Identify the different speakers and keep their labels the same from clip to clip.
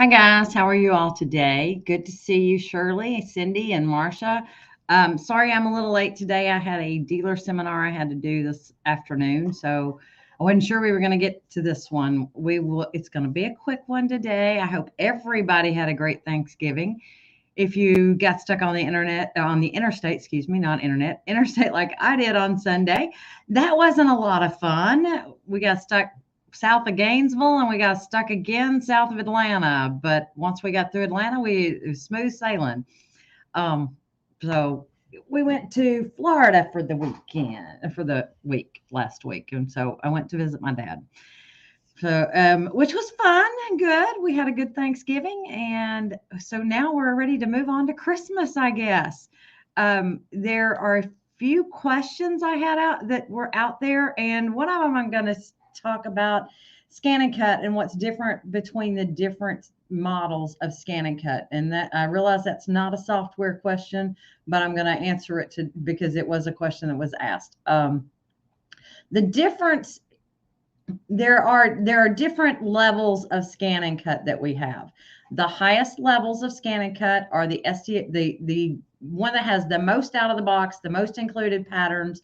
Speaker 1: Hi guys, how are you all today? Good to see you, Shirley, Cindy, and Marcia. Sorry I'm a little late today. I had a dealer seminar I had to do this afternoon, so I wasn't sure we were going to get to this one. We will. It's going to be a quick one today. I hope everybody had a great Thanksgiving. If you got stuck on the internet, on the interstate, excuse me, not internet, interstate like I did on Sunday, that wasn't a lot of fun. We got stuck south of Gainesville and we got stuck again south of Atlanta. But once we got through Atlanta, it was smooth sailing. Um, so we went to Florida for the weekend, for the week last week. And so I went to visit my dad. So, which was fun and good. We had a good Thanksgiving, and so now we're ready to move on to Christmas, I guess. There are a few questions I had out that were out there, and one of them I'm going to talk about ScanNCut and what's different between the different models of ScanNCut. And that I realize that's not a software question, but I'm going to answer it because it was a question that was asked. The difference there are different levels of ScanNCut that we have. The highest levels of ScanNCut are the one that has the most out of the box, the most included patterns,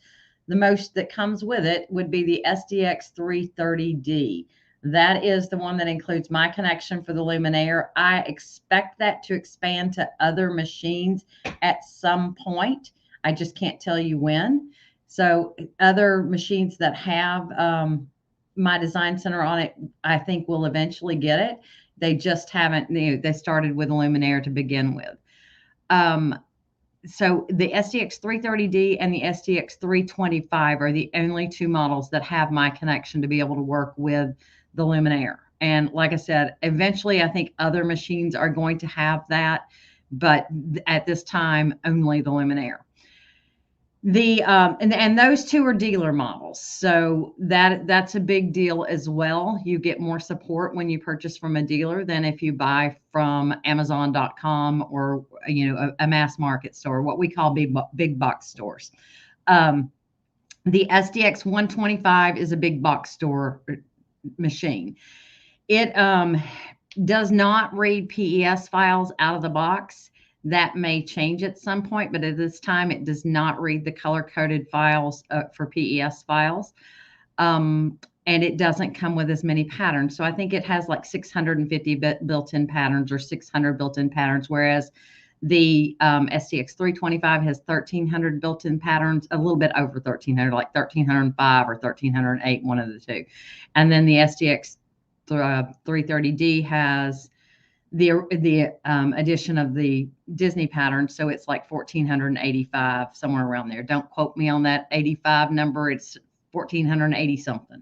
Speaker 1: the most that comes with it would be the SDX 330D. That is the one that includes my connection for the Luminaire. I expect that to expand to other machines at some point. I just can't tell you when. So other machines that have my design center on it, I think will eventually get it. They just haven't, they started with a Luminaire to begin with. So the SDX 330D and the SDX 325 are the only two models that have my connection to be able to work with the Luminaire. And like I said, eventually I think other machines are going to have that, but at this time, only the Luminaire. And those two are dealer models, so that's a big deal as well. You get more support when you purchase from a dealer than if you buy from Amazon.com or a mass market store, what we call big box stores. The SDX 125 is a big box store machine. It does not read PES files out of the box. That may change at some point, but at this time, it does not read the color-coded files for PES files. And it doesn't come with as many patterns. So I think it has like 650 built-in patterns or 600 built-in patterns, whereas the SDX 325 has 1,300 built-in patterns, a little bit over 1,300, like 1,305 or 1,308, one of the two. And then the SDX 330D has the addition of the Disney pattern, so it's like 1,485, somewhere around there. Don't quote me on that 85 number. It's 1,480 something.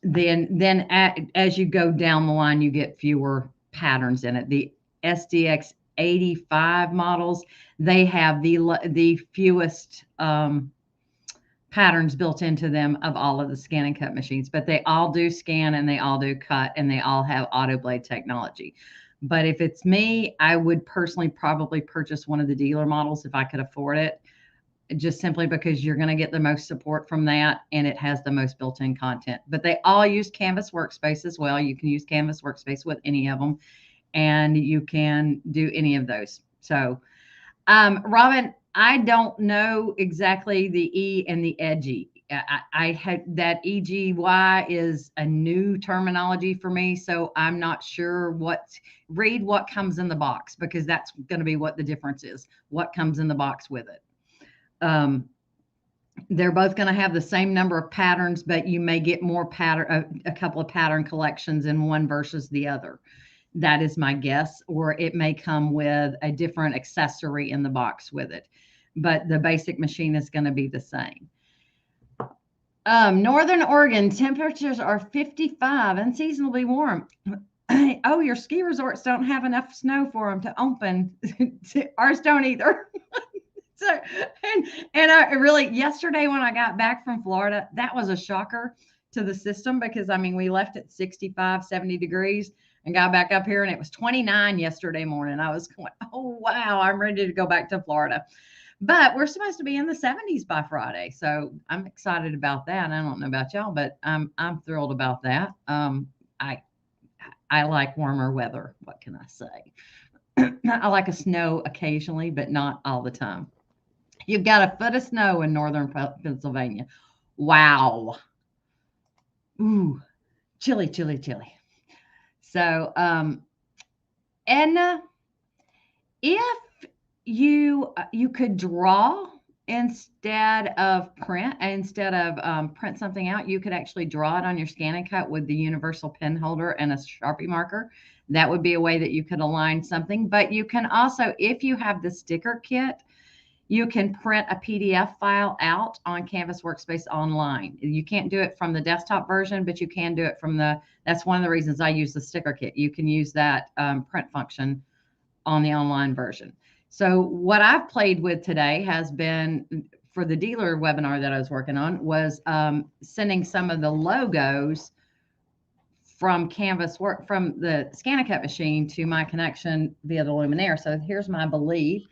Speaker 1: Then as you go down the line, you get fewer patterns in it. The SDX 85 models, they have the fewest patterns built into them of all of the ScanNCut machines, but they all do scan and they all do cut and they all have auto blade technology. But if it's me, I would personally probably purchase one of the dealer models if I could afford it, just simply because you're going to get the most support from that and it has the most built-in content. But they all use Canvas Workspace as well. You can use Canvas Workspace with any of them, and you can do any of those. So, Robin, I don't know exactly the E and the EGY. I had that EGY is a new terminology for me, so I'm not sure read what comes in the box, because that's going to be what the difference is, what comes in the box with it. They're both going to have the same number of patterns, but you may get more a couple of pattern collections in one versus the other. That is my guess, or it may come with a different accessory in the box with it, but the basic machine is going to be the same. Northern Oregon, temperatures are 55, unseasonably warm. Oh, your ski resorts don't have enough snow for them to open. Ours don't either. So, and I really, yesterday when I got back from Florida, that was a shocker to the system, because I mean, we left at 65, 70 degrees and got back up here and it was 29 yesterday morning. I was going, oh, wow, I'm ready to go back to Florida. But we're supposed to be in the 70s by Friday. So I'm excited about that. I don't know about y'all, but I'm thrilled about that. I I like warmer weather. What can I say? I like a snow occasionally, but not all the time. You've got a foot of snow in northern Pennsylvania. Wow. Ooh, chilly, chilly, chilly. So, and if you could draw instead of print something out, you could actually draw it on your ScanNCut with the universal pen holder and a Sharpie marker. That would be a way that you could align something. But you can also, if you have the sticker kit, you can print a PDF file out on Canvas Workspace online. You can't do it from the desktop version, but you can do it from that's one of the reasons I use the sticker kit. You can use that print function on the online version. So what I've played with today has been, for the dealer webinar that I was working on, was sending some of the logos from from the ScanNCut machine to my connection via the Luminaire. So here's my Believe.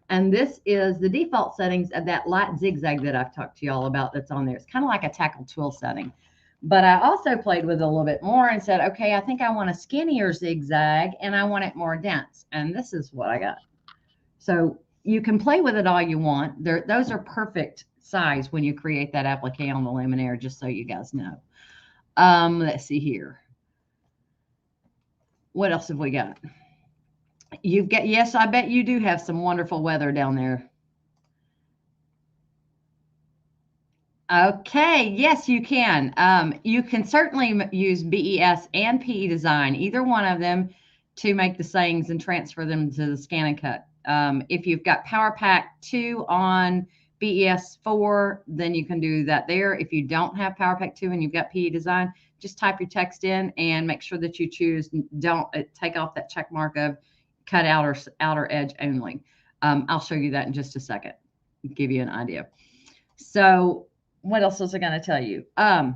Speaker 1: And this is the default settings of that light zigzag that I've talked to y'all about that's on there. It's kind of like a tackle twill setting. But I also played with it a little bit more and said, okay, I think I want a skinnier zigzag and I want it more dense. And this is what I got. So you can play with it all you want. Those are perfect size when you create that applique on the Luminaire, just so you guys know. Let's see here. What else have we got? You've got, yes, I bet you do have some wonderful weather down there. Okay, yes, you can. You can certainly use BES and PE Design, either one of them, to make the sayings and transfer them to the ScanNCut. If you've got Power Pack 2 on BES 4, then you can do that there. If you don't have Power Pack 2 and you've got PE Design, just type your text in and make sure that you choose, don't take off that check mark of cut outer edge only. I'll show you that in just a second, give you an idea. So what else was I going to tell you? All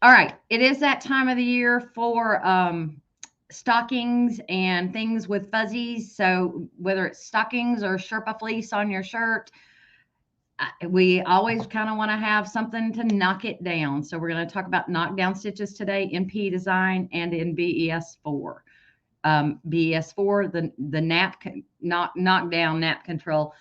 Speaker 1: right, it is that time of the year for stockings and things with fuzzies. So whether it's stockings or Sherpa fleece on your shirt, we always kind of want to have something to knock it down. So we're going to talk about knockdown stitches today in PE Design and in BES 4. BES 4, the knockdown nap control.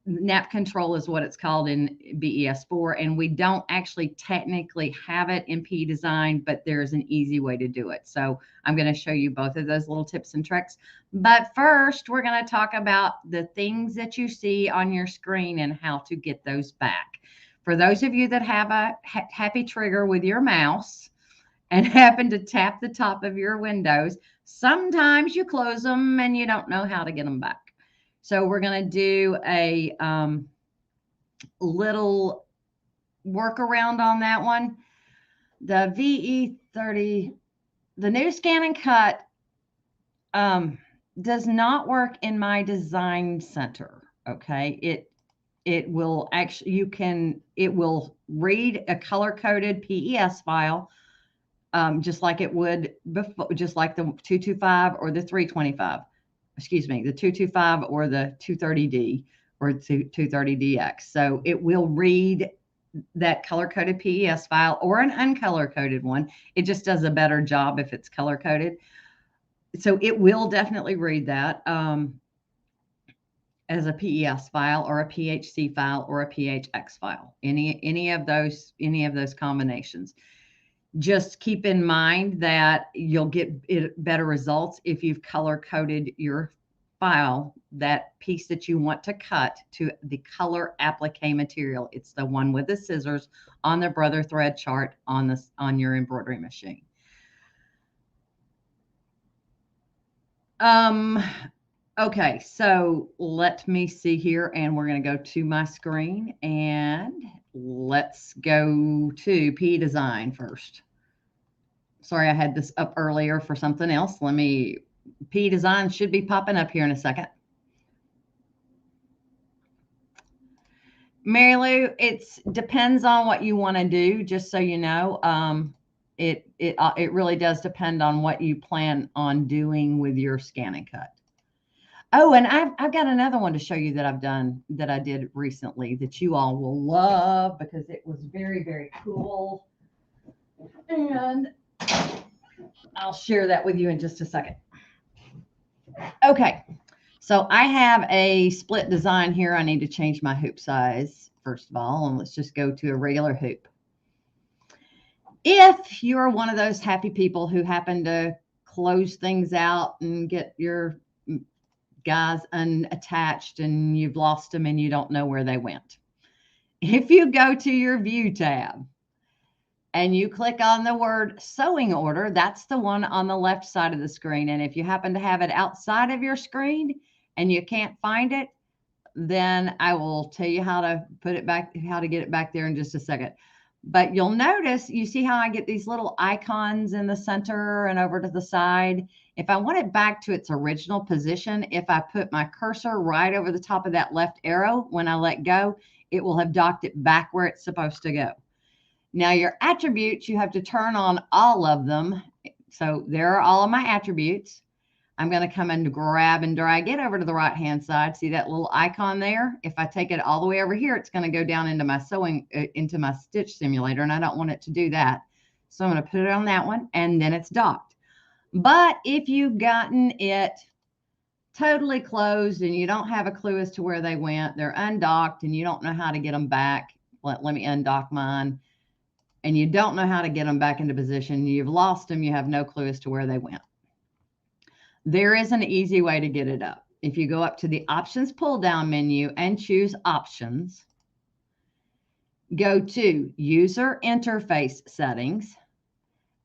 Speaker 1: Nap control is what it's called in BES 4, and we don't actually technically have it in PE Design, but there's an easy way to do it. So I'm going to show you both of those little tips and tricks. But first, we're going to talk about the things that you see on your screen and how to get those back. For those of you that have a happy trigger with your mouse and happen to tap the top of your windows, sometimes you close them and you don't know how to get them back. So we're going to do a little workaround on that one. The VE30, the new ScanNCut does not work in my design center. Okay, it will actually, it will read a color coded PES file, just like it would before, just like the 225 or the 325. Excuse me, the 225 or the 230D or 230DX. So it will read that color-coded PES file or an uncolor-coded one. It just does a better job if it's color-coded. So it will definitely read that as a PES file or a PHC file or a PHX file. Any of those combinations. Just keep in mind that you'll get better results if you've color-coded your file, that piece that you want to cut, to the color applique material. It's the one with the scissors on the brother thread chart on your embroidery machine. Okay, so let me see here, and we're going to go to my screen, and let's go to PE Design first. Sorry, I had this up earlier for something else. PE Design should be popping up here in a second. Mary Lou, it depends on what you want to do, just so you know. It really does depend on what you plan on doing with your ScanNCut. Oh, and I've got another one to show you that I did recently that you all will love because it was very, very cool. And I'll share that with you in just a second. Okay, so I have a split design here. I need to change my hoop size first of all, and let's just go to a regular hoop. If you're one of those happy people who happen to close things out and get your guys unattached and you've lost them and you don't know where they went, if you go to your view tab and you click on the word sewing order, that's the one on the left side of the screen. And if you happen to have it outside of your screen and you can't find it, then I will tell you how to put it back, how to get it back there in just a second. But you'll notice, you see how I get these little icons in the center and over to the side. If I want it back to its original position, if I put my cursor right over the top of that left arrow, when I let go, it will have docked it back where it's supposed to go. Now your attributes, you have to turn on all of them. So there are all of my attributes. I'm going to come and grab and drag it over to the right hand side. See that little icon there? If I take it all the way over here, it's going to go down into my sewing, into my stitch simulator, and I don't want it to do that. So I'm going to put it on that one, and then it's docked. But if you've gotten it totally closed and you don't have a clue as to where they went, they're undocked and you don't know how to get them back. Let me undock mine. And you don't know how to get them back into position. You've lost them. You have no clue as to where they went. There is an easy way to get it up. If you go up to the options pull down menu and choose options, go to user interface settings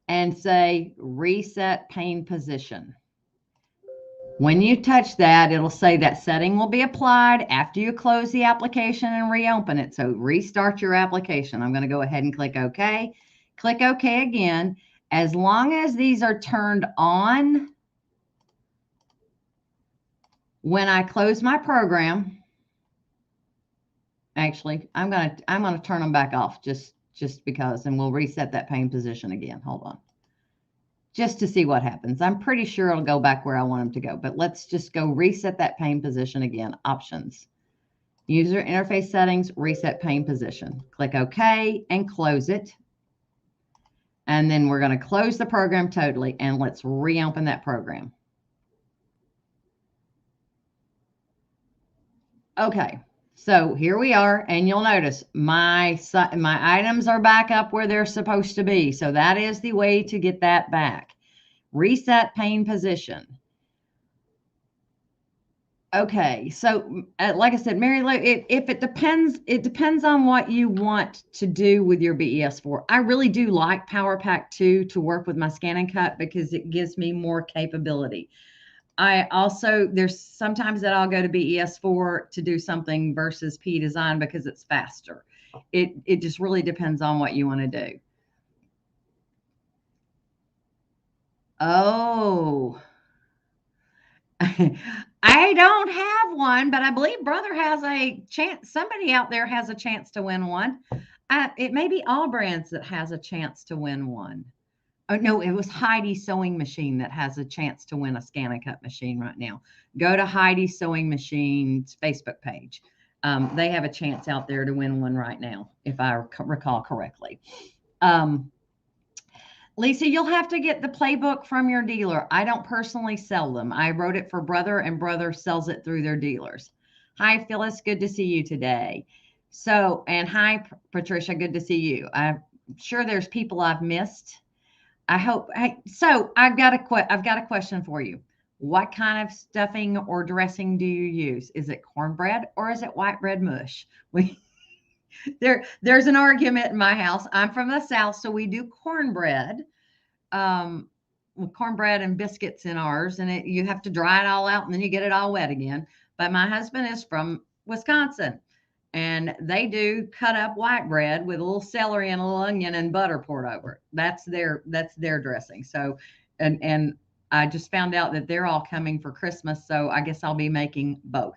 Speaker 1: and say reset pane position. When you touch that, it'll say that setting will be applied after you close the application and reopen it. So restart your application. I'm going to go ahead and click OK. Click OK again. As long as these are turned on, when I close my program, actually, I'm gonna turn them back off just because, and we'll reset that pane position again. Hold on. Just to see what happens. I'm pretty sure it'll go back where I want them to go, but let's just go reset that pane position again. Options, user interface settings, reset pane position. Click OK and close it. And then we're going to close the program totally, and let's reopen that program. Okay, so here we are, and you'll notice my items are back up where they're supposed to be. So that is the way to get that back. Reset pane position. Okay, so like I said, Mary Lou, if it depends on what you want to do with your BES4. I really do like Power Pack 2 to work with my ScanNCut because it gives me more capability. I also, there's sometimes that I'll go to BES4 to do something versus P Design because it's faster. It just really depends on what you want to do. Oh, I don't have one, but I believe brother has a chance. Somebody out there has a chance to win one. It may be All Brands that has a chance to win one. Oh, no, it was Heidi's Sewing Machine that has a chance to win a ScanNCut machine right now. Go to Heidi's Sewing Machine's Facebook page. They have a chance out there to win one right now, if I recall correctly. Lisa, you'll have to get the playbook from your dealer. I don't personally sell them. I wrote it for brother, and brother sells it through their dealers. Hi, Phyllis. Good to see you today. So, and hi, Patricia. Good to see you. I'm sure there's people I've missed. I hope. So I've got a question for you. What kind of stuffing or dressing do you use? Is it cornbread or is it white bread mush? There's an argument in my house. I'm from the South, so we do cornbread, with cornbread and biscuits in ours, and you have to dry it all out and then you get it all wet again. But my husband is from Wisconsin, and they do cut up white bread with a little celery and a little onion and butter poured over it. That's their dressing. So, and I just found out that they're all coming for Christmas, so I guess I'll be making both.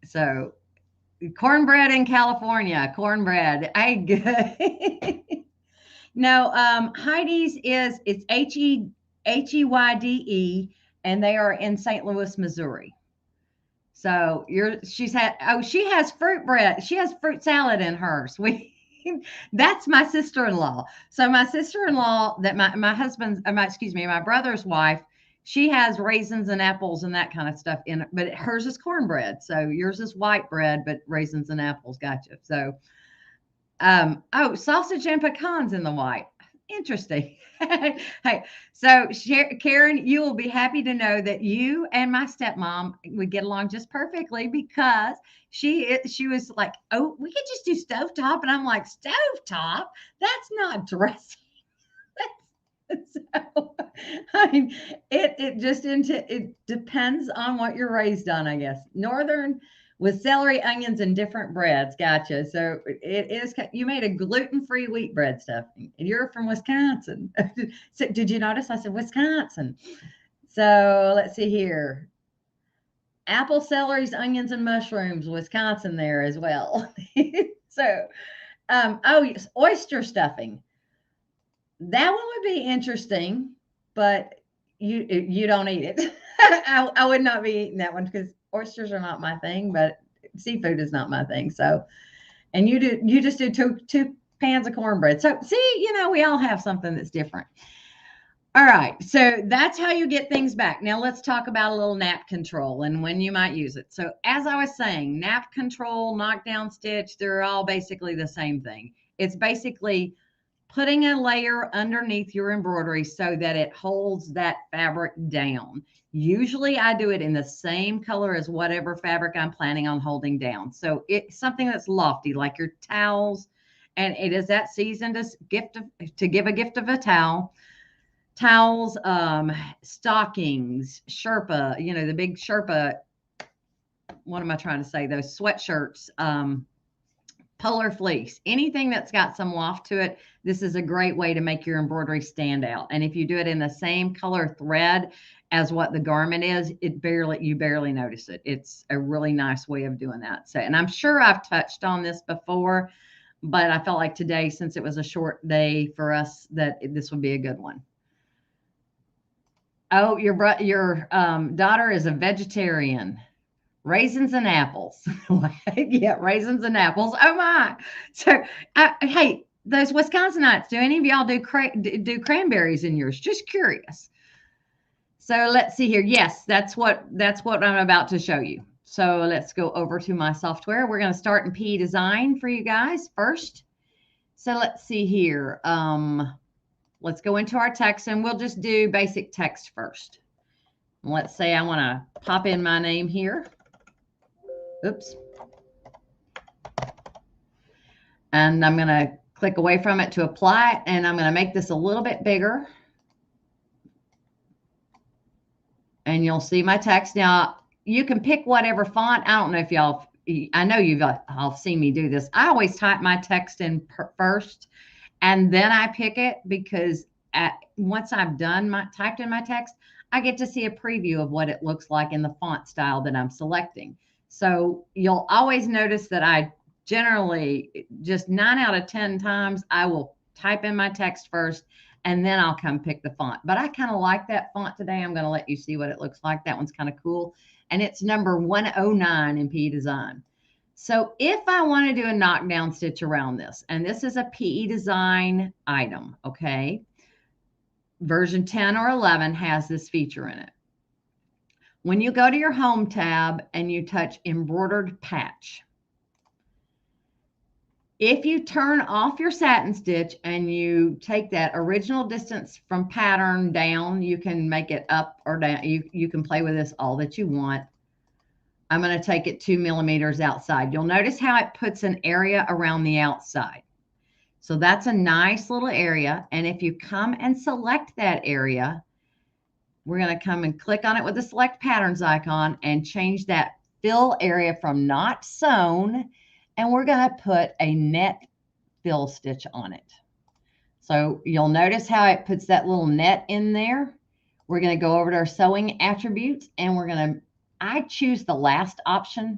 Speaker 1: So cornbread in California, cornbread. No, Heidi's it's HEYDE, and they are in St. Louis, Missouri. So she has fruit bread. She has fruit salad in hers. That's my sister-in-law. So my sister-in-law, that my husband's, my brother's wife, she has raisins and apples and that kind of stuff in it, but hers is cornbread. So yours is white bread, but raisins and apples. Gotcha. So, oh, sausage and pecans in the white. Interesting. Hey, so Karen, you will be happy to know that you and my stepmom would get along just perfectly because she was like, oh, we could just do stovetop, and I'm like, stovetop? That's not dressing. So, I mean, it depends on what you're raised on, I guess. Northern with celery, onions, and different breads. Gotcha. So it is. You made a gluten-free wheat bread stuffing, and you're from Wisconsin. So did you notice? I said Wisconsin. So let's see here. Apple, celeries, onions, and mushrooms. Wisconsin there as well. So, oh yes, oyster stuffing. That one would be interesting, but you don't eat it. I would not be eating that one because oysters are not my thing, but seafood is not my thing. So, and you just do two pans of cornbread. So see, we all have something that's different. All right, so that's how you get things back. Now let's talk about a little nap control and when you might use it. So as I was saying, nap control, knockdown stitch, they're all basically the same thing. It's basically putting a layer underneath your embroidery so that it holds that fabric down. Usually I do it in the same color as whatever fabric I'm planning on holding down. So it's something that's lofty, like your towels, and it is that season to give a gift of a towel. Towels, stockings, Sherpa, the big Sherpa, what am I trying to say? Those sweatshirts, polar fleece, anything that's got some loft to it. This is a great way to make your embroidery stand out. And if you do it in the same color thread as what the garment is, you barely notice it. It's a really nice way of doing that. So, and I'm sure I've touched on this before, but I felt like today, since it was a short day for us, that this would be a good one. Oh, your daughter is a vegetarian. Raisins and apples. Yeah, raisins and apples. Oh my. So, hey, those Wisconsinites, do any of y'all do cranberries in yours? Just curious. So let's see here. Yes, that's what I'm about to show you. So let's go over to my software. We're going to start in PE Design for you guys first. So let's see here. Let's go into our text, and we'll just do basic text first. Let's say I want to pop in my name here. Oops. And I'm going to click away from it to apply it, and I'm going to make this a little bit bigger. And you'll see my text. Now, you can pick whatever font. I don't know if I know you've all seen me do this. I always type my text in first, and then I pick it, because once I've typed in my text, I get to see a preview of what it looks like in the font style that I'm selecting. So you'll always notice that I generally, just 9 out of 10 times, I will type in my text first, and then I'll come pick the font. But I kind of like that font today. I'm going to let you see what it looks like. That one's kind of cool. And it's number 109 in PE Design. So if I want to do a knockdown stitch around this, and this is a PE Design item, okay? Version 10 or 11 has this feature in it. When you go to your Home tab and you touch Embroidered Patch, if you turn off your satin stitch and you take that original distance from pattern down, you can make it up or down. You can play with this all that you want. I'm going to take it 2 millimeters outside. You'll notice how it puts an area around the outside. So that's a nice little area. And if you come and select that area, we're going to come and click on it with the select patterns icon and change that fill area from not sewn. And we're going to put a net fill stitch on it. So you'll notice how it puts that little net in there. We're going to go over to our sewing attributes, and I choose the last option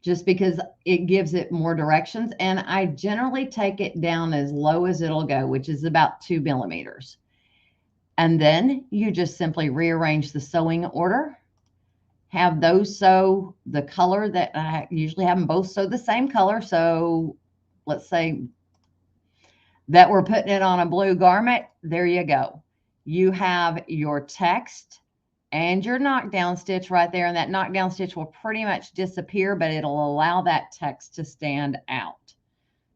Speaker 1: just because it gives it more directions. And I generally take it down as low as it'll go, which is about 2 millimeters. And then you just simply rearrange the sewing order. Have those sew the color that I usually have them both sew the same color. So let's say that we're putting it on a blue garment, there you go. You have your text and your knockdown stitch right there. And that knockdown stitch will pretty much disappear, but it'll allow that text to stand out.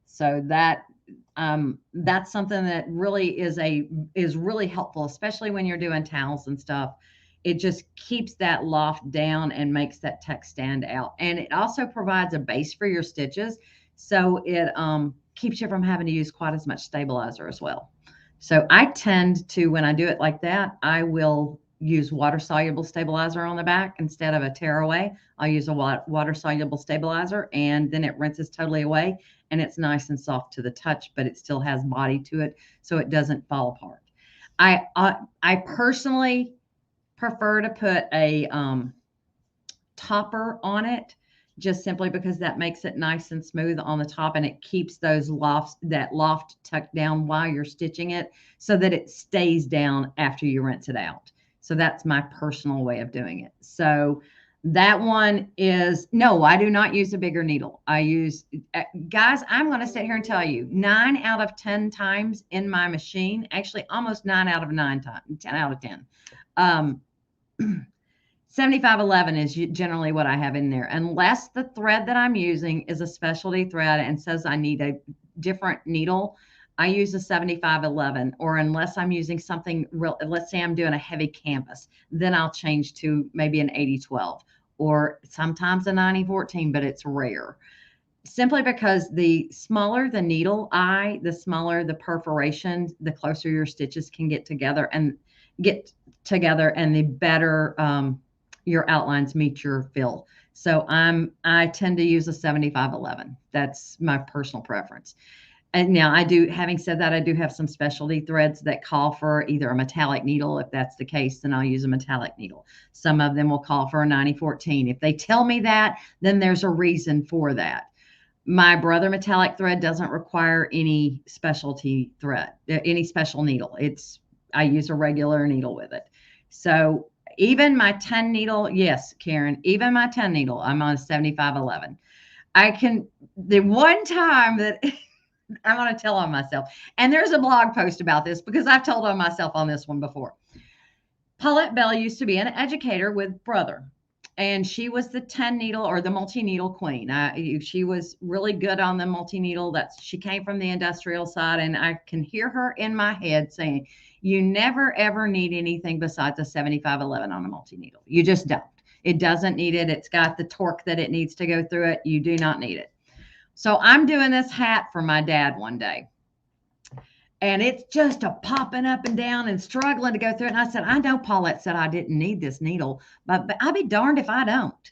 Speaker 1: So that's something that really is really helpful, especially when you're doing towels and stuff. It just keeps that loft down and makes that text stand out. And it also provides a base for your stitches. So it keeps you from having to use quite as much stabilizer as well. So I tend to, when I do it like that, I will use water soluble stabilizer on the back instead of a tearaway. I'll use a water soluble stabilizer, and then it rinses totally away, and it's nice and soft to the touch, but it still has body to it, so it doesn't fall apart. I personally prefer to put a topper on it, just simply because that makes it nice and smooth on the top, and it keeps that loft tucked down while you're stitching it, so that it stays down after you rinse it out. So that's my personal way of doing it. So that one is, no, I do not use a bigger needle. I use, guys, I'm going to sit here and tell you 9 out of 10 times in my machine, actually almost 9 out of 9 times, 10 out of 10. 7511 is generally what I have in there, unless the thread that I'm using is a specialty thread and says I need a different needle. I use a 7511, or unless I'm using something real, let's say I'm doing a heavy canvas, then I'll change to maybe an 8012 or sometimes a 9014, but it's rare. Simply because the smaller the needle eye, the smaller the perforation, the closer your stitches can get together, and the better your outlines meet your fill. So I tend to use a 7511. That's my personal preference. And now having said that, I do have some specialty threads that call for either a metallic needle. If that's the case, then I'll use a metallic needle. Some of them will call for a 9014. If they tell me that, then there's a reason for that. My brother metallic thread doesn't require any specialty thread, any special needle. I use a regular needle with it. So even my 10 needle, yes, Karen, even my 10 needle, I'm on a 7511. The one time that I'm going to tell on myself, and there's a blog post about this because I've told on myself on this one before. Paulette Bell used to be an educator with brother, and she was the 10 needle or the multi-needle queen. She was really good on the multi-needle. She came from the industrial side, and I can hear her in my head saying, you never ever need anything besides a 7511 on a multi-needle. You just don't. It doesn't need it. It's got the torque that it needs to go through it. You do not need it. So I'm doing this hat for my dad one day, and it's just a popping up and down and struggling to go through it. And I said, I know Paulette said I didn't need this needle, but I'll be darned if I don't.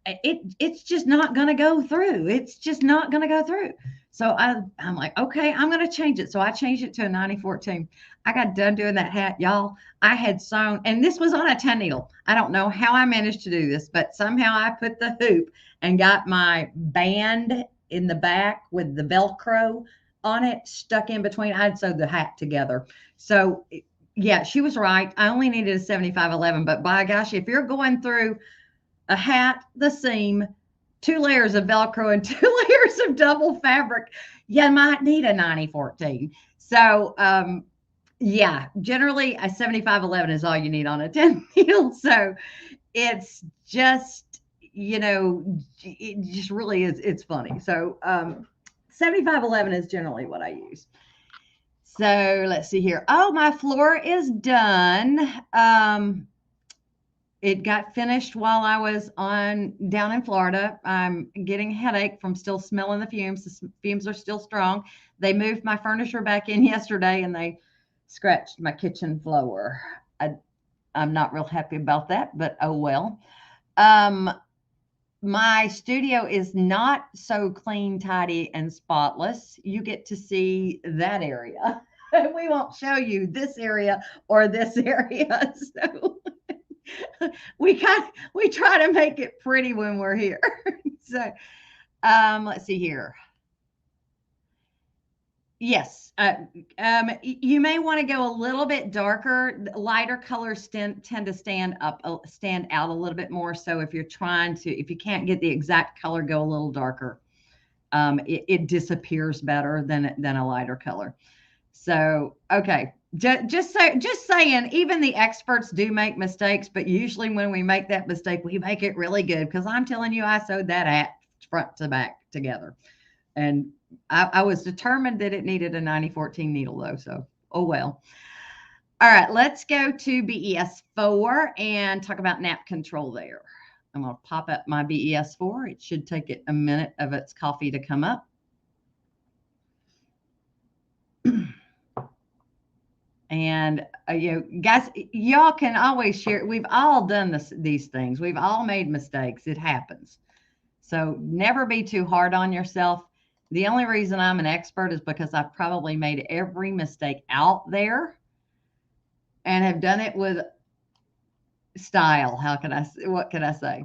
Speaker 1: It's just not going to go through. It's just not going to go through. So I'm like, okay, I'm going to change it. So I changed it to a 9014. I got done doing that hat, y'all. I had sewn, and this was on a 10 needle. I don't know how I managed to do this, but somehow I put the hoop and got my band in the back with the Velcro on it stuck in between. I'd sewed the hat together. So yeah, she was right. I only needed a 7511, but by gosh, if you're going through a hat, the seam, 2 layers of Velcro and 2 layers of double fabric, you might need a 9014. So yeah, generally a 7511 is all you need on a 10 needle. So it's just, it just really is, it's funny. So 7511 is generally what I use. So let's see here. Oh, my floor is done. It got finished while I was down in Florida. I'm getting a headache from still smelling the fumes. The fumes are still strong. They moved my furniture back in yesterday, and they scratched my kitchen floor. I'm not real happy about that, but oh well. My studio is not so clean, tidy, and spotless. You get to see that area. We won't show you this area or this area. So we try to make it pretty when we're here. So let's see here. Yes, you may want to go a little bit darker. Lighter colors tend to stand out a little bit more. So if you can't get the exact color, go a little darker. it disappears better than a lighter color. So, okay. Just saying, even the experts do make mistakes, but usually when we make that mistake, we make it really good because I'm telling you, I sewed that hat front to back together. And I was determined that it needed a 9014 needle though. So, oh well. All right, let's go to BES 4 and talk about nap control there. I'm going to pop up my BES 4. It should take it a minute of its coffee to come up. And guys, y'all can always share. We've all done these things. We've all made mistakes. It happens. So never be too hard on yourself. The only reason I'm an expert is because I've probably made every mistake out there and have done it with style. What can I say?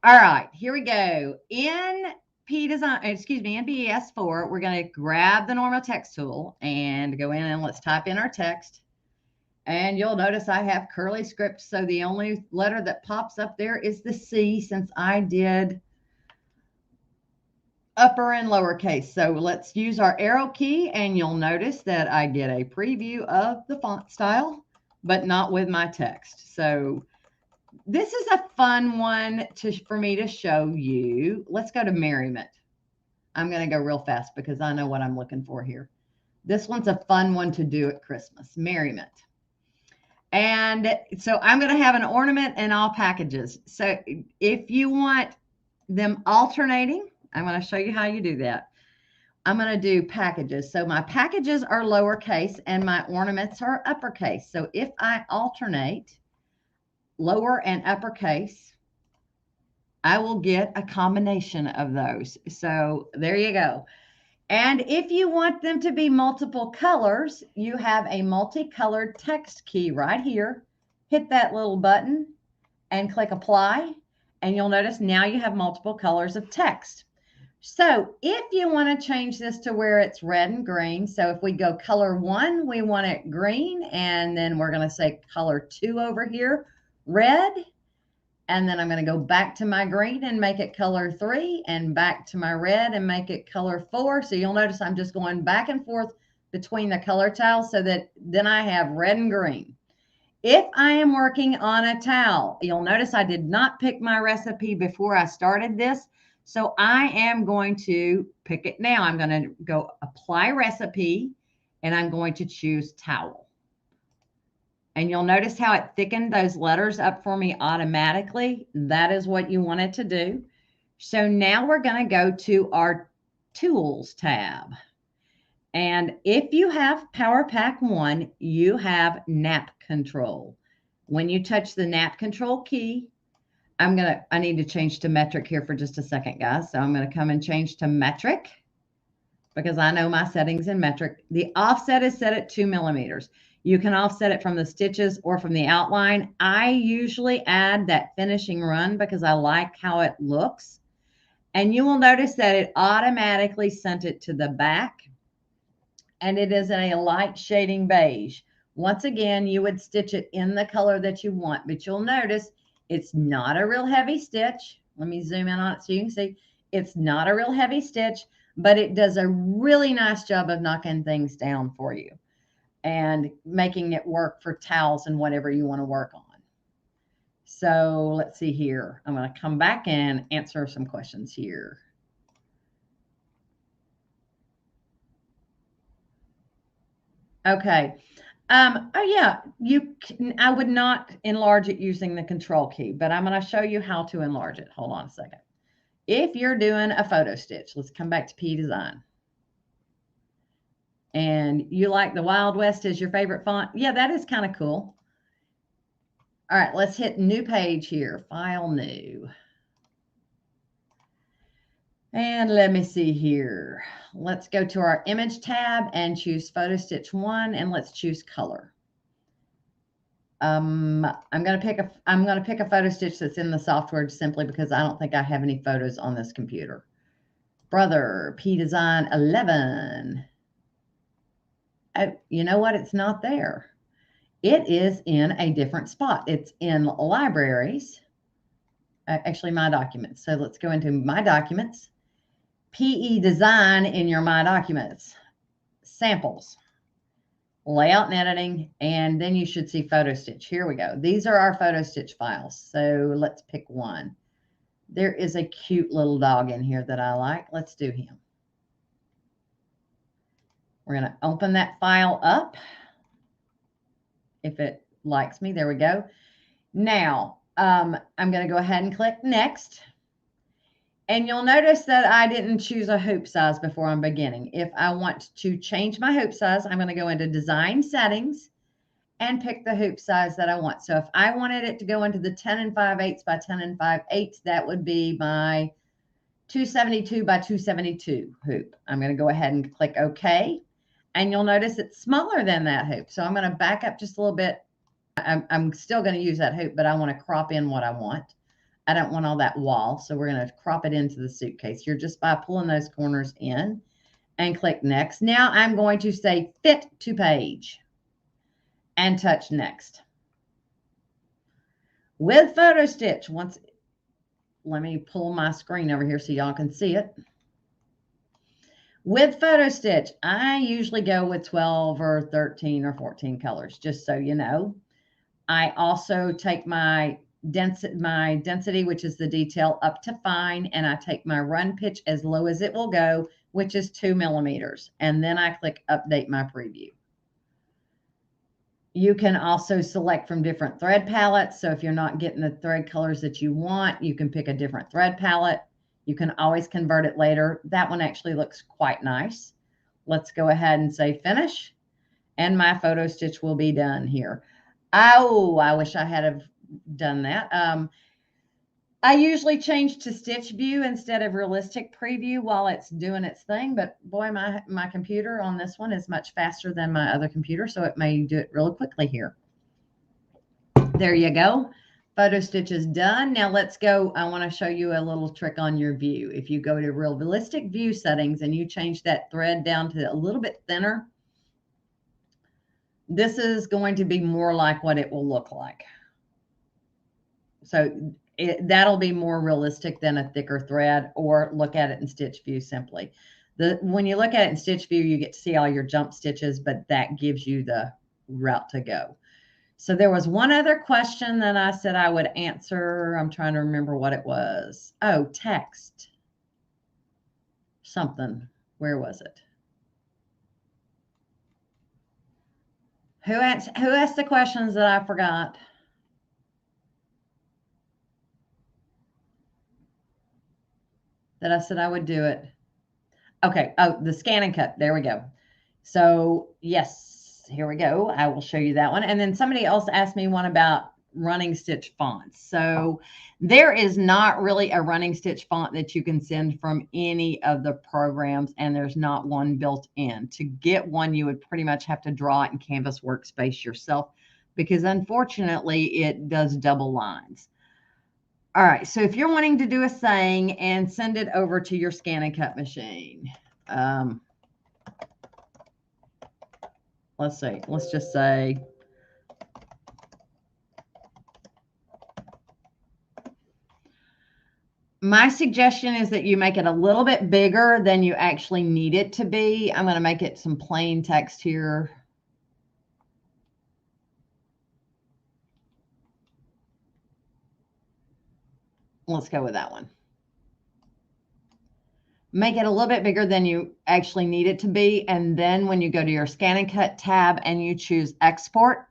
Speaker 1: All right, here we go. In in BES 4, we're going to grab the normal text tool and go in and let's type in our text. And you'll notice I have curly script. So the only letter that pops up there is the C since I did upper and lowercase. So let's use our arrow key and you'll notice that I get a preview of the font style, but not with my text. So this is a fun one for me to show you. Let's go to merriment. I'm going to go real fast because I know what I'm looking for here. This one's a fun one to do at Christmas, merriment. And so I'm going to have an ornament in all packages. So if you want them alternating, I'm going to show you how you do that. I'm going to do packages. So my packages are lowercase and my ornaments are uppercase. So if I alternate lower and uppercase, I will get a combination of those. So there you go. And if you want them to be multiple colors, you have a multicolored text key right here. Hit that little button and click apply. And you'll notice now you have multiple colors of text. So if you want to change this to where it's red and green, so if we go color 1, we want it green. And then we're going to say color 2 over here, red. And then I'm going to go back to my green and make it color 3 and back to my red and make it color 4. So you'll notice I'm just going back and forth between the color tiles so that then I have red and green. If I am working on a towel, you'll notice I did not pick my recipe before I started this. So I am going to pick it now. I'm going to go apply recipe and I'm going to choose towel. And you'll notice how it thickened those letters up for me automatically. That is what you want it to do. So now we're going to go to our Tools tab. And if you have Power Pack 1, you have Nap Control. When you touch the Nap Control key, I need to change to metric here for just a second, guys. So I'm going to come and change to metric because I know my settings in metric. The offset is set at 2 millimeters. You can offset it from the stitches or from the outline. I usually add that finishing run because I like how it looks. And you will notice that it automatically sent it to the back. And it is in a light shading beige. Once again, you would stitch it in the color that you want. But you'll notice it's not a real heavy stitch. Let me zoom in on it so you can see. It's not a real heavy stitch, but it does a really nice job of knocking things down for you and making it work for towels and whatever you want to work on. So let's see here. I'm going to come back and answer some questions here. Okay. Oh yeah, I would not enlarge it using the control key, but I'm going to show you how to enlarge it. Hold on a second. If you're doing a photo stitch, let's come back to P Design. And you like the Wild West as your favorite font? Yeah, that is kind of cool. All right, let's hit new page here. File new. And let me see here. Let's go to our image tab and choose photo stitch 1 and let's choose color. I'm going to pick a photo stitch that's in the software simply because I don't think I have any photos on this computer. Brother, P Design 11. Oh, you know what? It's not there. It is in a different spot. It's in libraries. Actually, my documents. So let's go into my documents. PE design in your My Documents, samples, layout and editing, and then you should see photo stitch. Here we go. These are our photo stitch files. So let's pick one. There is a cute little dog in here that I like. Let's do him. We're going to open that file up. If it likes me, there we go. Now, I'm going to go ahead and click next. And you'll notice that I didn't choose a hoop size before I'm beginning. If I want to change my hoop size, I'm going to go into design settings and pick the hoop size that I want. So if I wanted it to go into the 10 5/8 by 10 5/8, that would be my 272 by 272 hoop. I'm going to go ahead and click OK. And you'll notice it's smaller than that hoop. So I'm going to back up just a little bit. I'm still going to use that hoop, but I want to crop in what I want. I don't want all that wall, so we're going to crop it into the suitcase. You're just by pulling those corners in and click next. Now I'm going to say fit to page and touch next. With photo stitch, let me pull my screen over here so y'all can see it. With photo stitch, I usually go with 12 or 13 or 14 colors, just so you know. I also take my density, which is the detail, up to fine, and I take my run pitch as low as it will go, which is 2 millimeters, and then I click update my preview. You can also select from different thread palettes, so if you're not getting the thread colors that you want, you can pick a different thread palette. You can always convert it later. That one actually looks quite nice. Let's go ahead and say finish, and my photo stitch will be done here. Oh, I wish I had have done that. I usually change to stitch view instead of realistic preview while it's doing its thing, but boy, my computer on this one is much faster than my other computer, so it may do it really quickly here. There you go. Photo stitch is done. Now let's go. I want to show you a little trick on your view. If you go to realistic view settings and you change that thread down to a little bit thinner, this is going to be more like what it will look like. So that'll be more realistic than a thicker thread, or look at it in stitch view simply. When you look at it in stitch view, you get to see all your jump stitches, but that gives you the route to go. So there was one other question that I said I would answer. I'm trying to remember what it was. Oh, text. Something. Where was it? Who asked the questions that I forgot? That I said I would do it. Okay. Oh, the ScanNCut. There we go. So yes, here we go. I will show you that one. And then somebody else asked me one about running stitch fonts. So there is not really a running stitch font that you can send from any of the programs, and there's not one built in. To get one, you would pretty much have to draw it in Canvas Workspace yourself, because unfortunately it does double lines. All right, so if you're wanting to do a saying and send it over to your ScanNCut machine, let's see, let's just say, my suggestion is that you make it a little bit bigger than you actually need it to be. I'm going to make it some plain text here. Let's go with that one. Make it a little bit bigger than you actually need it to be. And then when you go to your ScanNCut tab and you choose export,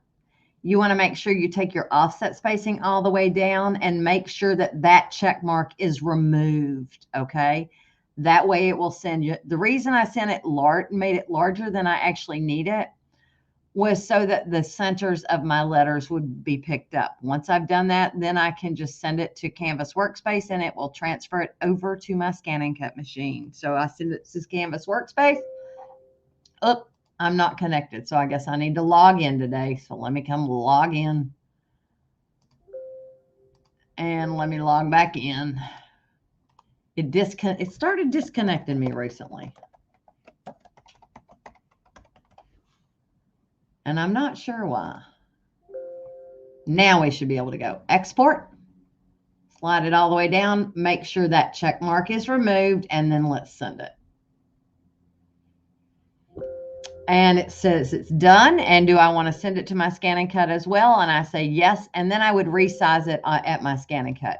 Speaker 1: you want to make sure you take your offset spacing all the way down and make sure that that check mark is removed. Okay. That way it will send you. The reason I sent it made it larger than I actually need it was so that the centers of my letters would be picked up. Once I've done that, then I can just send it to Canvas Workspace and it will transfer it over to my ScanNCut machine. So I send it to Canvas Workspace. Oh, I'm not connected, so I guess I need to log in today. So let me come log in. And let me log back in. It started disconnecting me recently. And I'm not sure why. Now we should be able to go. Export. Slide it all the way down. Make sure that check mark is removed, and then let's send it. And it says it's done. And do I want to send it to my ScanNCut as well? And I say yes. And then I would resize it at my ScanNCut.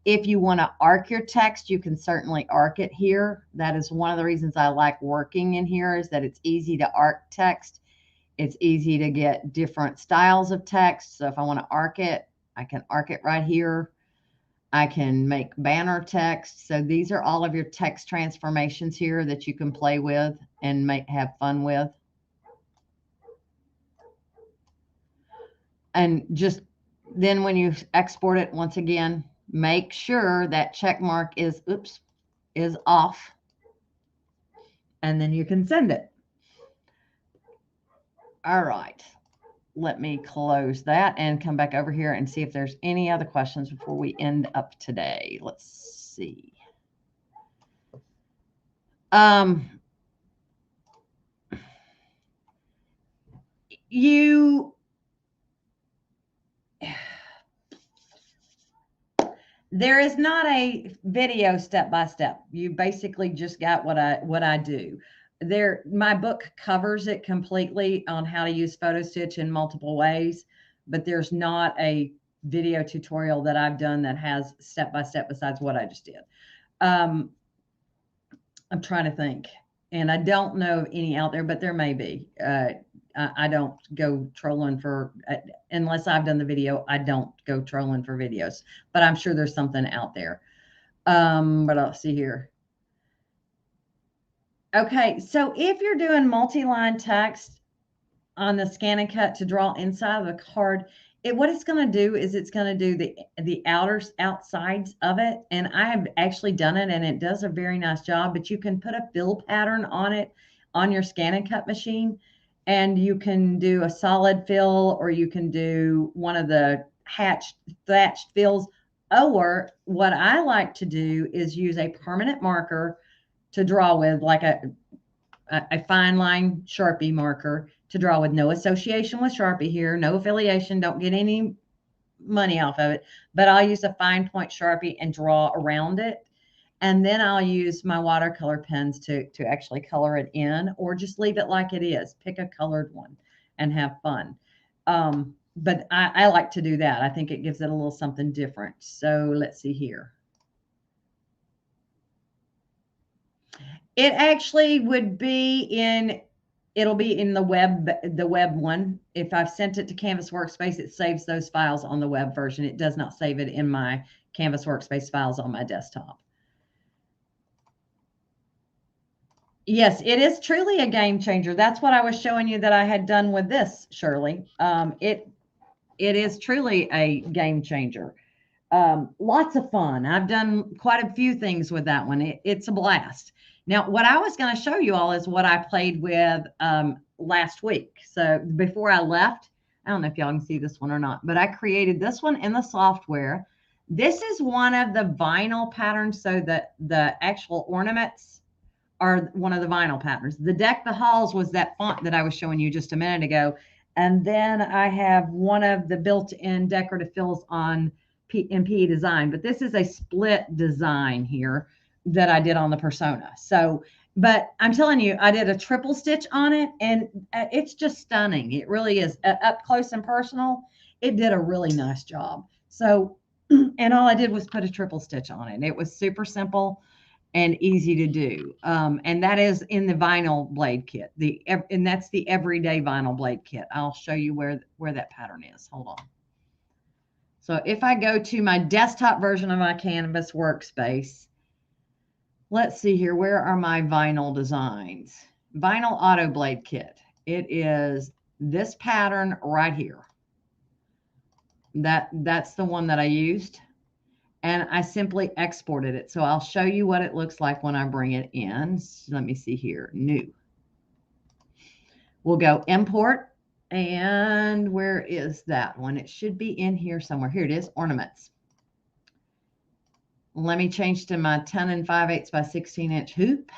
Speaker 1: If you want to arc your text, you can certainly arc it here. That is one of the reasons I like working in here, is that it's easy to arc text. It's easy to get different styles of text. So if I want to arc it, I can arc it right here. I can make banner text. So these are all of your text transformations here that you can play with and have fun with. And just then when you export it, once again, make sure that check mark is off, and then you can send it. All right. Let me close that and come back over here and see if there's any other questions before we end up today. Let's see. There is not a video step-by-step. You basically just got what I do. My book covers it completely on how to use photo stitch in multiple ways, but there's not a video tutorial that I've done that has step-by-step besides what I just did. I'm trying to think, and I don't know of any out there, but there may be. I don't go trolling for, unless I've done the video, I don't go trolling for videos, but I'm sure there's something out there. But I'll see here. Okay, so if you're doing multi-line text on the ScanNCut to draw inside of the card, what it's going to do is it's going to do the outsides of it. And I have actually done it, and it does a very nice job. But you can put a fill pattern on it on your ScanNCut machine, and you can do a solid fill, or you can do one of the thatched fills. Or what I like to do is use a permanent marker to draw with, like a fine line Sharpie marker to draw with. No association with Sharpie here, no affiliation, don't get any money off of it, but I'll use a fine point Sharpie and draw around it. And then I'll use my watercolor pens to actually color it in, or just leave it like it is. Pick a colored one and have fun. But I like to do that. I think it gives it a little something different. So let's see here. It actually would be it'll be in the web one. If I've sent it to Canvas Workspace, it saves those files on the web version. It does not save it in my Canvas Workspace files on my desktop. Yes, it is truly a game changer. That's what I was showing you that I had done with this, Shirley. It is truly a game changer. Lots of fun. I've done quite a few things with that one. It's a blast. Now, what I was going to show you all is what I played with last week. So before I left, I don't know if y'all can see this one or not, but I created this one in the software. This is one of the vinyl patterns, so that the actual ornaments are one of the vinyl patterns. The Deck the Halls was that font that I was showing you just a minute ago. And then I have one of the built-in decorative fills on PE Design, but this is a split design here that I did on the persona. So, but I'm telling you, I did a triple stitch on it, and it's just stunning. It really is. Up close and personal, it did a really nice job. So, and all I did was put a triple stitch on it. It was super simple and easy to do. And that is in the vinyl blade kit. And that's the everyday vinyl blade kit. I'll show you where that pattern is. Hold on. So if I go to my desktop version of my Canvas workspace, let's see here. Where are my vinyl designs? Vinyl auto blade kit. It is this pattern right here. That's the one that I used. And I simply exported it. So I'll show you what it looks like when I bring it in. So let me see here. New. We'll go import. And where is that one? It should be in here somewhere. Here it is, ornaments. Let me change to my 10 5/8 by 16-inch hoop.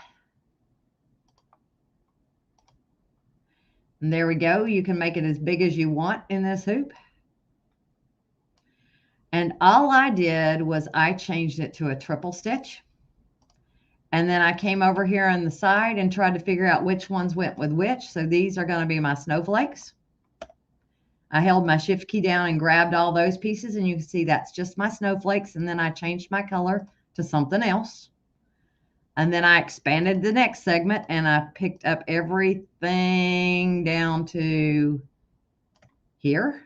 Speaker 1: And there we go. You can make it as big as you want in this hoop. And all I did was I changed it to a triple stitch. And then I came over here on the side and tried to figure out which ones went with which. So these are going to be my snowflakes. I held my shift key down and grabbed all those pieces, and you can see that's just my snowflakes. And then I changed my color to something else. And then I expanded the next segment and I picked up everything down to here.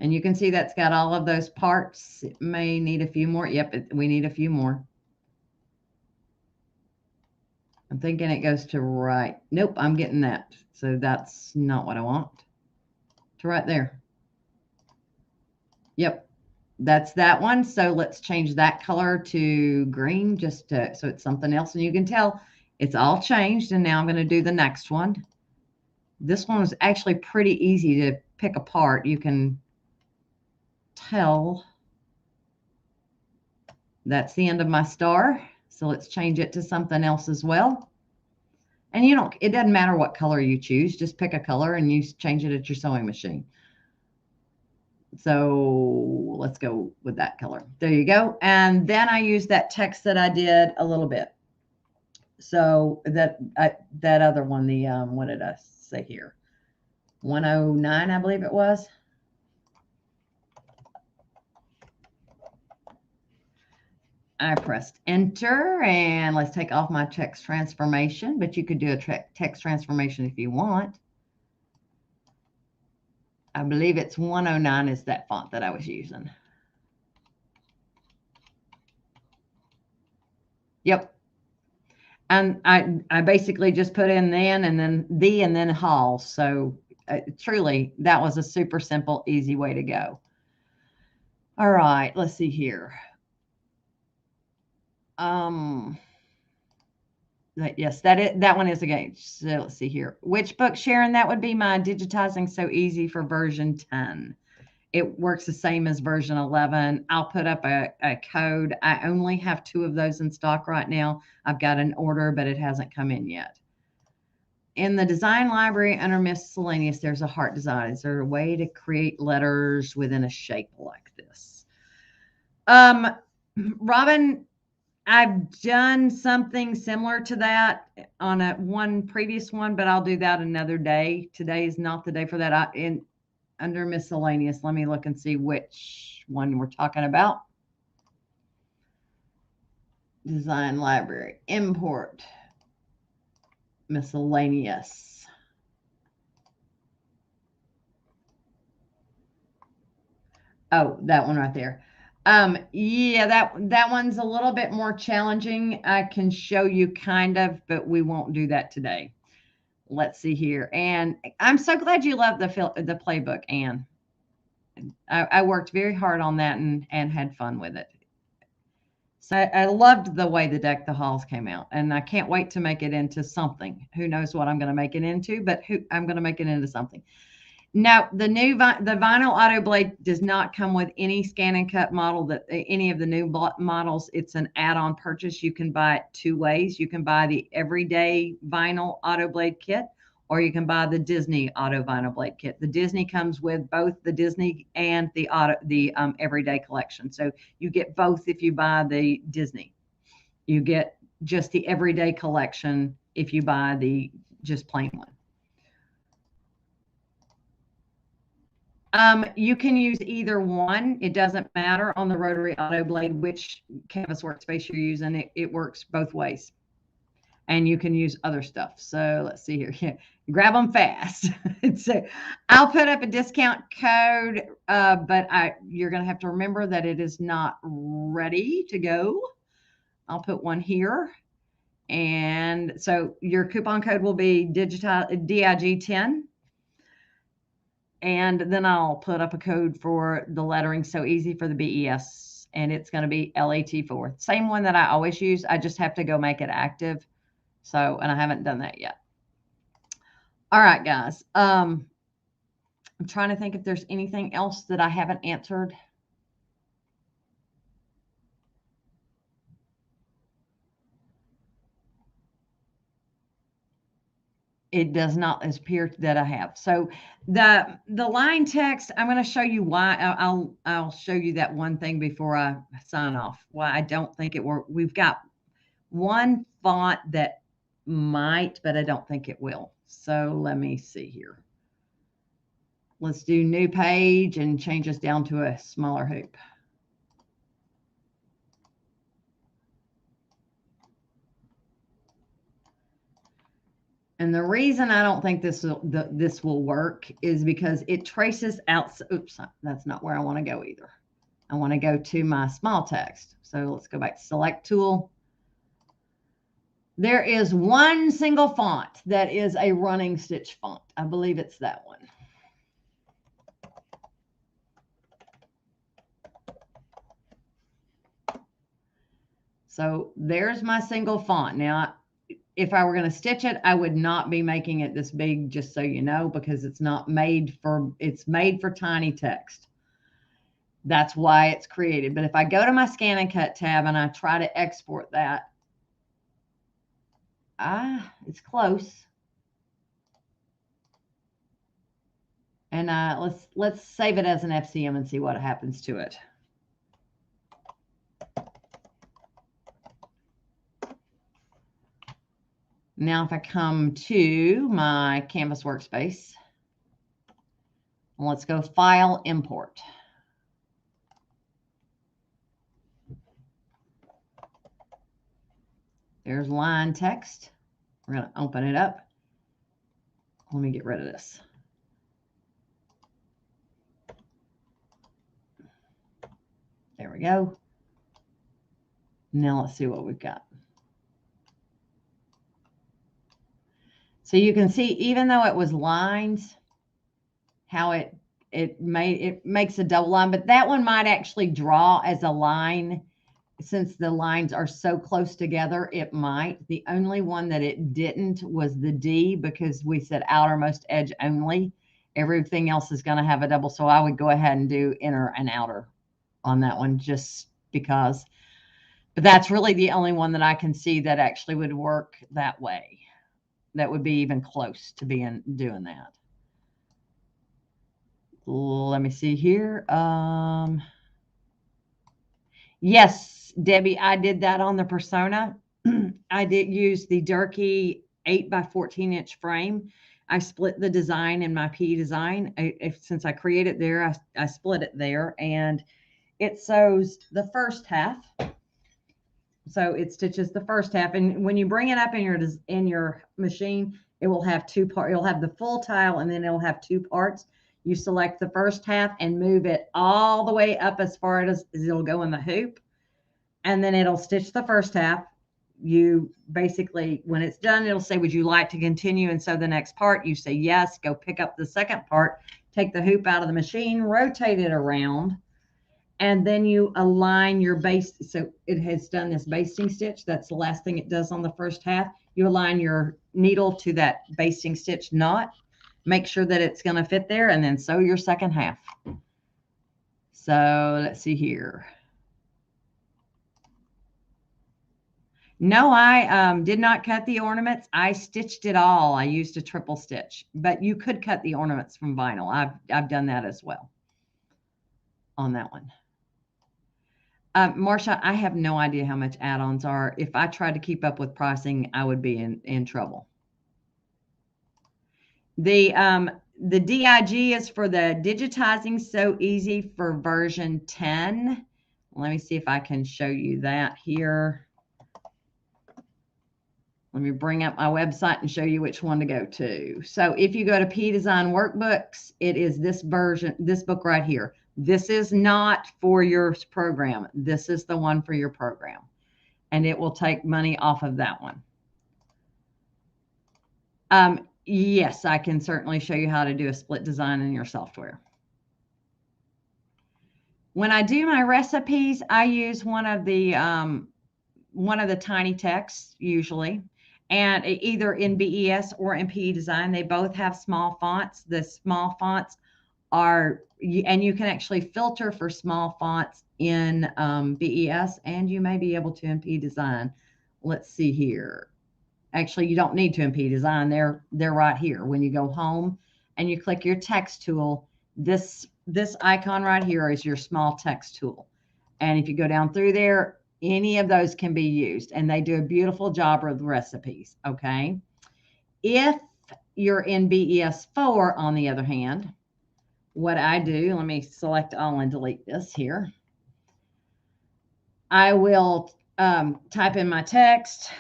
Speaker 1: And you can see that's got all of those parts. It may need a few more. Yep, we need a few more. I'm thinking it goes to right. Nope, I'm getting that. So that's not what I want. To right there. Yep, that's that one. So let's change that color to green just to, so it's something else. And you can tell it's all changed. And now I'm going to do the next one. This one was actually pretty easy to pick apart. You can tell that's the end of my star. So let's change it to something else as well. And it doesn't matter what color you choose, just pick a color and you change it at your sewing machine. So let's go with that color. There you go. And then I use that text that I did a little bit. So that other one, the, what did I say here? 109, I believe it was. I pressed enter and let's take off my text transformation, but you could do a text transformation if you want. I believe it's 109 is that font that I was using. Yep. And I basically just put in then and then the and then Hall. So truly, that was a super simple, easy way to go. All right, let's see here. Yes, that one is a gauge. So let's see here. Which book, Sharon? That would be my Digitizing So Easy for version 10. It works the same as version 11. I'll put up a code. I only have 2 of those in stock right now. I've got an order, but it hasn't come in yet. In the design library under Miscellaneous, there's a heart design. Is there a way to create letters within a shape like this? Robin, I've done something similar to that on one previous one, but I'll do that another day. Today is not the day for that. Under Miscellaneous, let me look and see which one we're talking about. Design library, import, Miscellaneous. Oh, that one right there. Yeah, that one's a little bit more challenging. I can show you kind of, but we won't do that today. Let's see here. And I'm so glad you love the playbook, Anne. I worked very hard on that and had fun with it. So I loved the way the Deck the Halls came out, and I can't wait to make it into something. Who knows what I'm going to make it into, but I'm going to make it into something. Now, the vinyl auto blade does not come with any ScanNCut model that any of the new models. It's an add-on purchase. You can buy it 2 ways. You can buy the everyday vinyl auto blade kit, or you can buy the Disney auto vinyl blade kit. The Disney comes with both the Disney and the everyday collection. So you get both if you buy the Disney. You get just the everyday collection if you buy the just plain one. You can use either one. It doesn't matter on the rotary auto blade which canvas workspace you're using. It works both ways. And you can use other stuff. So let's see here. Yeah, grab them fast. So I'll put up a discount code, but you're going to have to remember that it is not ready to go. I'll put one here. And so your coupon code will be DIG10. And then I'll put up a code for the lettering So Easy for the BES, and it's going to be LAT4. Same one that I always use. I just have to go make it active. So, and I haven't done that yet. All right, guys. I'm trying to think if there's anything else that I haven't answered. It does not appear that I have. So the line text, I'm going to show you why. I'll show you that one thing before I sign off. Why I don't think it worked. We've got one font that might, but I don't think it will. So let me see here. Let's do new page and change this down to a smaller hoop. And the reason I don't think this will work is because it traces out. Oops, that's not where I want to go either. I want to go to my small text. So let's go back to select tool. There is one single font that is a running stitch font. I believe it's that one. So there's my single font. Now, if I were going to stitch it, I would not be making it this big, just so you know, because it's not made for, it's made for tiny text. That's why it's created. But if I go to my ScanNCut tab and I try to export that, it's close. And let's save it as an FCM and see what happens to it. Now, if I come to my Canvas workspace, let's go File, Import. There's line text. We're going to open it up. Let me get rid of this. There we go. Now let's see what we've got. So you can see, even though it was lines, how it makes a double line, but that one might actually draw as a line. Since the lines are so close together, it might. The only one that it didn't was the D, because we said outermost edge only. Everything else is going to have a double. So I would go ahead and do inner and outer on that one, just because. But that's really the only one that I can see that actually would work that way. That would be even close to doing that. Let me see here. Yes, Debbie, I did that on the Persona. I did use the Durkee 8x14-inch frame. I split the design in my P design. Since I created there, I split it there, and it sews the first half. So it stitches the first half, and when you bring it up in your machine, it will have two parts. It'll have the full tile, and then it'll have two parts. You select the first half and move it all the way up as far as it'll go in the hoop, and then it'll stitch the first half. You basically, when it's done, it'll say, would you like to continue and sew the next part? You say yes, go pick up the second part, take the hoop out of the machine, rotate it around, and then you align your base. So it has done this basting stitch. That's the last thing it does on the first half. You align your needle to that basting stitch knot, make sure that it's going to fit there, and then sew your second half. So let's see here. No, I did not cut the ornaments. I stitched it all. I used a triple stitch, but you could cut the ornaments from vinyl. I've done that as well on that one. Marsha, I have no idea how much add-ons are. If I tried to keep up with pricing, I would be in trouble. The DIG is for the digitizing so easy for version 10. Let me see if I can show you that here. Let me bring up my website and show you which one to go to. So if you go to P Design Workbooks, it is this version, this book right here. This is not for your program. This is the one for your program. And it will take money off of that one. Yes, I can certainly show you how to do a split design in your software. When I do my recipes, I use one of the tiny texts usually, and either in BES or in PE Design. They both have small fonts. The small fonts are, and you can actually filter for small fonts in BES, and you may be able to in PE Design. Let's see here. Actually, you don't need to MP design. They're right here. When you go home and you click your text tool, this icon right here is your small text tool. And if you go down through there, any of those can be used, and they do a beautiful job with recipes. Okay. If you're in BES4, on the other hand, what I do, let me select all and delete this here. I will type in my text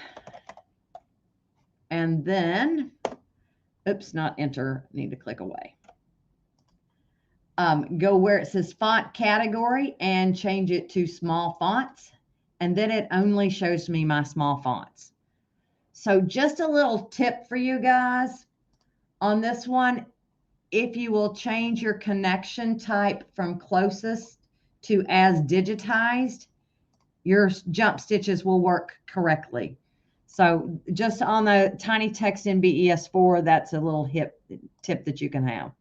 Speaker 1: and then, oops, not enter, need to click away. Go where it says font category and change it to small fonts. And then it only shows me my small fonts. So just a little tip for you guys on this one. If you will change your connection type from closest to as digitized, your jump stitches will work correctly. So just on the tiny text in BES4, that's a little tip that you can have.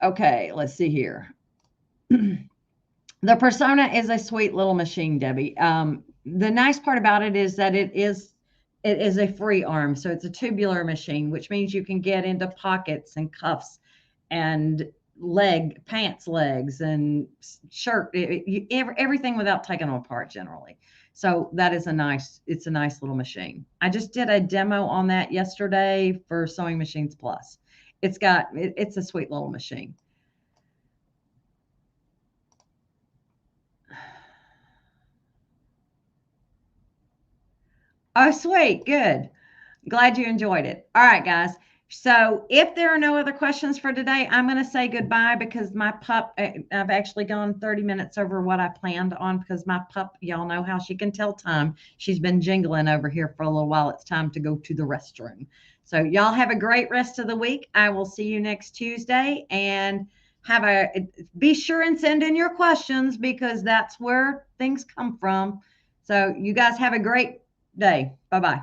Speaker 1: Okay, let's see here. The Persona is a sweet little machine, Debbie. The nice part about it is that it is a free arm. So it's a tubular machine, which means you can get into pockets and cuffs and pants legs and shirt, everything without taking them apart generally. So that is it's a nice little machine. I just did a demo on that yesterday for Sewing Machines Plus. It's a sweet little machine. Oh, sweet. Good. Glad you enjoyed it. All right, guys. So if there are no other questions for today, I'm going to say goodbye because my pup, I've actually gone 30 minutes over what I planned on because my pup, y'all know how she can tell time. She's been jingling over here for a little while. It's time to go to the restroom. So y'all have a great rest of the week. I will see you next Tuesday, and be sure and send in your questions because that's where things come from. So you guys have a great day. Bye-bye.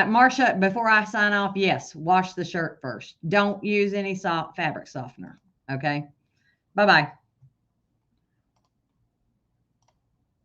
Speaker 1: Marcia, before I sign off, yes, wash the shirt first. Don't use any fabric softener. Okay. Bye-bye.